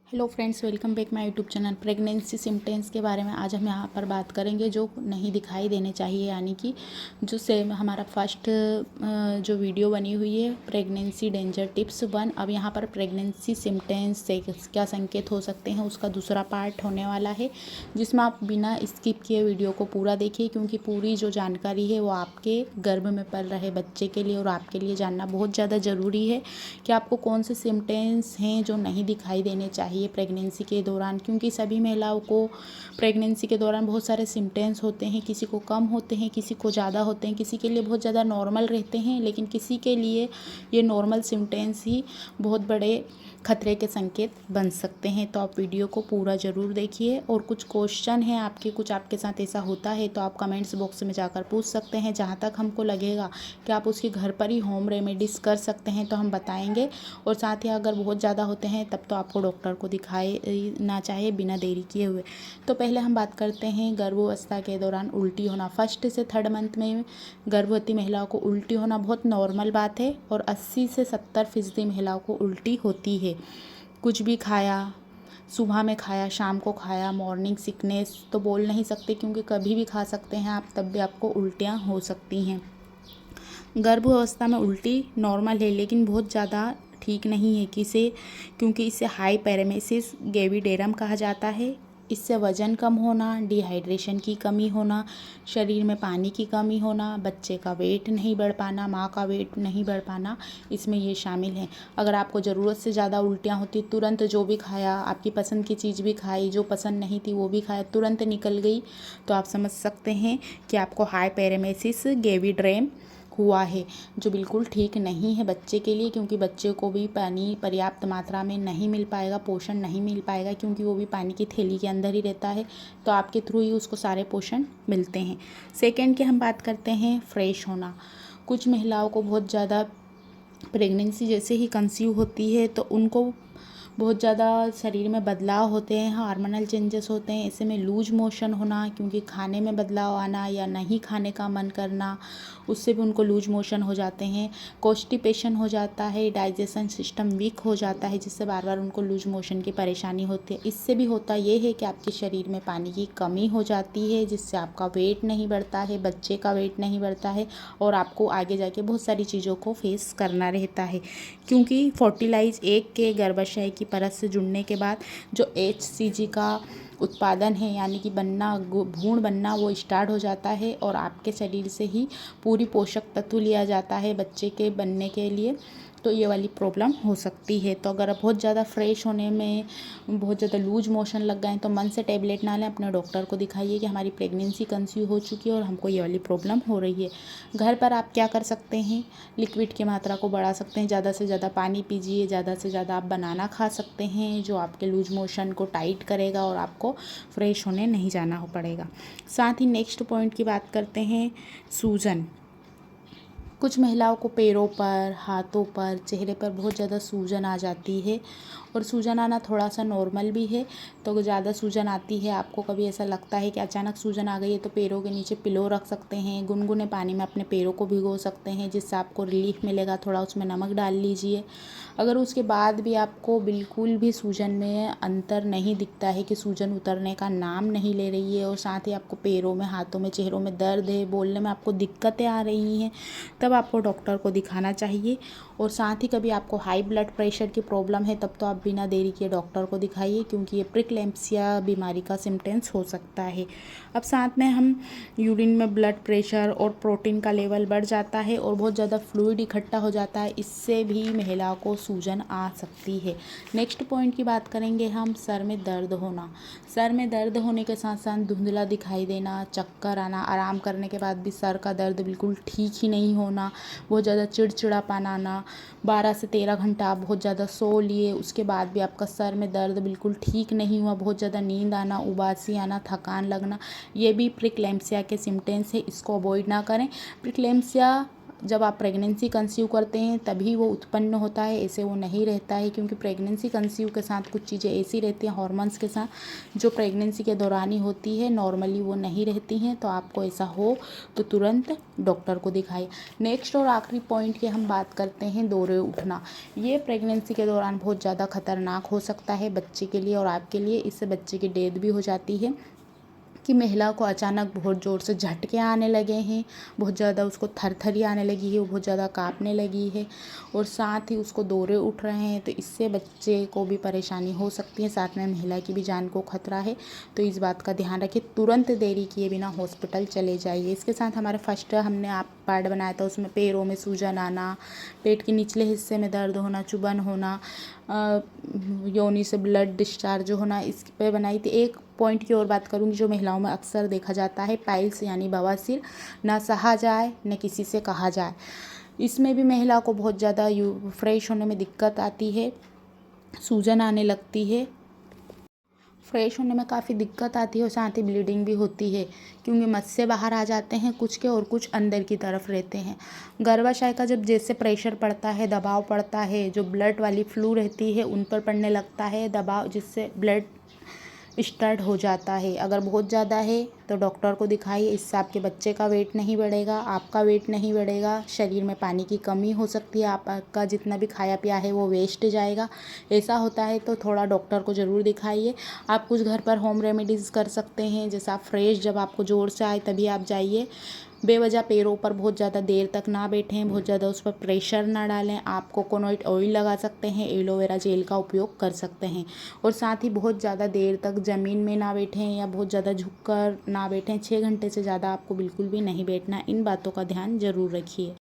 Hello friends, welcome back my YouTube channel. Pregnancy symptoms के बारे में आज हम यहाँ पर बात करेंगे जो नहीं दिखाई देने चाहिए, यानी कि जो से हमारा फर्स्ट जो वीडियो बनी हुई है प्रेगनेंसी डेंजर टिप्स 1। अब यहाँ पर प्रेगनेंसी सिम्टम्स से क्या संकेत हो सकते हैं उसका दूसरा पार्ट होने वाला है, जिसमें आप बिना स्किप किए वीडियो को पूरा देखिए, क्योंकि पूरी जो जानकारी है वो आपके गर्भ में पल रहे बच्चे के लिए और आपके लिए जानना बहुत ज़्यादा ज़रूरी है कि आपको कौन से सिम्टम्स हैं जो नहीं दिखाई देने चाहिए प्रेगनेंसी के दौरान। क्योंकि सभी महिलाओं को प्रेगनेंसी के दौरान बहुत सारे सिम्टम्स होते हैं, किसी को कम होते हैं, किसी को ज़्यादा होते हैं, किसी के लिए बहुत ज़्यादा नॉर्मल रहते हैं, लेकिन किसी के लिए ये नॉर्मल सिम्टम्स ही बहुत बड़े खतरे के संकेत बन सकते हैं। तो आप वीडियो को पूरा ज़रूर देखिए, और कुछ क्वेश्चन हैं आपके, कुछ आपके साथ ऐसा होता है तो आप कमेंट्स बॉक्स में जाकर पूछ सकते हैं। जहाँ तक हमको लगेगा कि आप उसकी घर पर ही होम रेमेडीज़ कर सकते हैं तो हम बताएंगे, और साथ ही अगर बहुत ज़्यादा होते हैं तब तो आपको डॉक्टर को दिखाए ना चाहिए बिना देरी किए हुए। तो पहले हम बात करते हैं गर्भावस्था के दौरान उल्टी होना। फर्स्ट से थर्ड मंथ में गर्भवती महिलाओं को उल्टी होना बहुत नॉर्मल बात है, और 80 से 70% महिलाओं को उल्टी होती है। कुछ भी खाया, सुबह में खाया, शाम को खाया, मॉर्निंग सिकनेस तो बोल नहीं सकते क्योंकि कभी भी खा सकते हैं आप, तब भी आपको उल्टियाँ हो सकती हैं। गर्भावस्था में उल्टी नॉर्मल है, लेकिन बहुत ज़्यादा ठीक नहीं है क्योंकि इसे हाइपैरेमेसिस ग्रेविडेरम कहा जाता है। इससे वज़न कम होना, डिहाइड्रेशन की कमी होना, शरीर में पानी की कमी होना, बच्चे का वेट नहीं बढ़ पाना, माँ का वेट नहीं बढ़ पाना, इसमें ये शामिल है। अगर आपको ज़रूरत से ज़्यादा उल्टियाँ होती, तुरंत जो भी खाया, आपकी पसंद की चीज़ भी खाई, जो पसंद नहीं थी वो भी खाया, तुरंत निकल गई, तो आप समझ सकते हैं कि आपको हाइपैरेमेसिस ग्रेविडेरम हुआ है, जो बिल्कुल ठीक नहीं है बच्चे के लिए, क्योंकि बच्चे को भी पानी पर्याप्त मात्रा में नहीं मिल पाएगा, पोषण नहीं मिल पाएगा, क्योंकि वो भी पानी की थैली के अंदर ही रहता है, तो आपके थ्रू ही उसको सारे पोषण मिलते हैं। सेकेंड की हम बात करते हैं फ्रेश होना। कुछ महिलाओं को बहुत ज़्यादा प्रेगनेंसी जैसे ही कंसीव होती है तो उनको बहुत ज़्यादा शरीर में बदलाव होते हैं, हार्मोनल चेंजेस होते हैं। ऐसे में लूज मोशन होना, क्योंकि खाने में बदलाव आना या नहीं खाने का मन करना, उससे भी उनको लूज मोशन हो जाते हैं। कॉन्स्टिपेशन हो जाता है, डाइजेशन सिस्टम वीक हो जाता है, जिससे बार बार उनको लूज मोशन की परेशानी होती है। इससे भी होता ये है कि आपके शरीर में पानी की कमी हो जाती है, जिससे आपका वेट नहीं बढ़ता है, बच्चे का वेट नहीं बढ़ता है, और आपको आगे जाके बहुत सारी चीज़ों को फेस करना रहता है। क्योंकि फर्टिलाइज एग के गर्भाशय की परत से जुड़ने के बाद जो HCG का उत्पादन है, यानी कि भ्रूण बनना, वो स्टार्ट हो जाता है, और आपके शरीर से ही पूरी पोषक तत्व लिया जाता है बच्चे के बनने के लिए। तो ये वाली प्रॉब्लम हो सकती है। तो अगर बहुत ज़्यादा फ्रेश होने में बहुत ज़्यादा लूज मोशन लग गए तो मन से टेबलेट ना लें, अपने डॉक्टर को दिखाइए कि हमारी प्रेगनेंसी कंसीव हो चुकी है और हमको ये वाली प्रॉब्लम हो रही है। घर पर आप क्या कर सकते हैं, लिक्विड की मात्रा को बढ़ा सकते हैं, ज़्यादा से ज़्यादा पानी पीजिए, ज़्यादा से ज़्यादा आप बनाना खा सकते हैं, जो आपके लूज मोशन को टाइट करेगा और आपको फ्रेश होने नहीं जाना पड़ेगा। साथ ही नेक्स्ट पॉइंट की बात करते हैं, सूजन। कुछ महिलाओं को पैरों पर, हाथों पर, चेहरे पर बहुत ज़्यादा सूजन आ जाती है, और सूजन आना थोड़ा सा नॉर्मल भी है। तो ज़्यादा सूजन आती है, आपको कभी ऐसा लगता है कि अचानक सूजन आ गई है, तो पैरों के नीचे पिलो रख सकते हैं, गुनगुने पानी में अपने पैरों को भिगो सकते हैं, जिससे आपको रिलीफ मिलेगा। थोड़ा उसमें नमक डाल लीजिए। अगर उसके बाद भी आपको बिल्कुल भी सूजन में अंतर नहीं दिखता है, कि सूजन उतरने का नाम नहीं ले रही है, और साथ ही आपको पैरों में, हाथों में, चेहरों में दर्द है, बोलने में आपको दिक्कतें आ रही हैं, तब आपको डॉक्टर को दिखाना चाहिए। और साथ ही कभी आपको हाई ब्लड प्रेशर की प्रॉब्लम है, तब तो आप बिना देरी किए डॉक्टर को दिखाइए, क्योंकि ये प्रीक्लैम्सिया बीमारी का सिम्टम्स हो सकता है। अब साथ में हम यूरिन में ब्लड प्रेशर और प्रोटीन का लेवल बढ़ जाता है, और बहुत ज़्यादा फ्लूइड इकट्ठा हो जाता है, इससे भी महिला को सूजन आ सकती है। नेक्स्ट पॉइंट की बात करेंगे हम, सर में दर्द होना। सर में दर्द होने के साथ साथ धुंधला दिखाई देना, चक्कर आना, आराम करने के बाद भी सर का दर्द बिल्कुल ठीक ही नहीं होना, बहुत ज़्यादा चिड़चिड़ापन आना, 12 से 13 घंटा आप बहुत ज़्यादा सो लिए, उसके बाद भी आपका सर में दर्द बिल्कुल ठीक नहीं हुआ, बहुत ज़्यादा नींद आना, उबासी आना, थकान लगना, ये भी प्रीक्लैम्सिया के सिम्टम्स है। इसको अवॉइड ना करें। प्रीक्लैम्सिया जब आप प्रेगनेंसी कंसीव करते हैं तभी वो उत्पन्न होता है, ऐसे वो नहीं रहता है, क्योंकि प्रेगनेंसी कंसीव के साथ कुछ चीज़ें ऐसी रहती हैं हॉर्मोन्स के साथ जो प्रेगनेंसी के दौरान ही होती है, नॉर्मली वो नहीं रहती हैं। तो आपको ऐसा हो तो तुरंत डॉक्टर को दिखाइए। नेक्स्ट और आखिरी पॉइंट की हम बात करते हैं दौरे उठना। ये प्रेगनेंसी के दौरान बहुत ज़्यादा खतरनाक हो सकता है बच्चे के लिए और आपके लिए। इससे बच्चे की डेथ भी हो जाती है कि महिला को अचानक बहुत ज़ोर से झटके आने लगे हैं, बहुत ज़्यादा उसको थरथरी आने लगी है, वो बहुत ज़्यादा काँपने लगी है और साथ ही उसको दौरे उठ रहे हैं। तो इससे बच्चे को भी परेशानी हो सकती है, साथ में महिला की भी जान को खतरा है। तो इस बात का ध्यान रखिए, तुरंत देरी किए बिना हॉस्पिटल चले जाइए। इसके साथ हमारा फर्स्ट हमने आप पार्ट बनाया था, उसमें पैरों में सूजन आना, पेट के निचले हिस्से में दर्द होना, चुभन होना, योनि से ब्लड डिस्चार्ज होना, इस पे बनाई थी। एक पॉइंट की और बात करूँगी जो महिलाओं में अक्सर देखा जाता है, पाइल्स यानी बवासीर, ना सहा जाए न किसी से कहा जाए। इसमें भी महिला को बहुत ज़्यादा फ्रेश होने में दिक्कत आती है, सूजन आने लगती है, फ्रेश होने में काफ़ी दिक्कत आती है और साथ ही ब्लीडिंग भी होती है, क्योंकि मस्से बाहर आ जाते हैं कुछ के और कुछ अंदर की तरफ रहते हैं। गर्भाशय का जब जैसे प्रेशर पड़ता है, दबाव पड़ता है, जो ब्लड वाली फ्लू रहती है उन पर पड़ने लगता है दबाव, जिससे ब्लड स्टार्ट हो जाता है। अगर बहुत ज़्यादा है तो डॉक्टर को दिखाइए, इससे आपके बच्चे का वेट नहीं बढ़ेगा, आपका वेट नहीं बढ़ेगा, शरीर में पानी की कमी हो सकती है, आपका जितना भी खाया पिया है वो वेस्ट जाएगा। ऐसा होता है तो थोड़ा डॉक्टर को ज़रूर दिखाइए। आप कुछ घर पर होम रेमेडीज़ कर सकते हैं, जैसे आप फ्रेश जब आपको ज़ोर से आए तभी आप जाइए। बेवजह पैरों पर बहुत ज़्यादा देर तक ना बैठें, बहुत ज़्यादा उस पर प्रेशर ना डालें। आप कोकोनट ऑयल लगा सकते हैं, एलोवेरा जेल का उपयोग कर सकते हैं और साथ ही बहुत ज़्यादा देर तक ज़मीन में ना बैठें या बहुत ज़्यादा झुककर ना बैठें। 6 घंटे से ज़्यादा आपको बिल्कुल भी नहीं बैठना। इन बातों का ध्यान ज़रूर रखिए।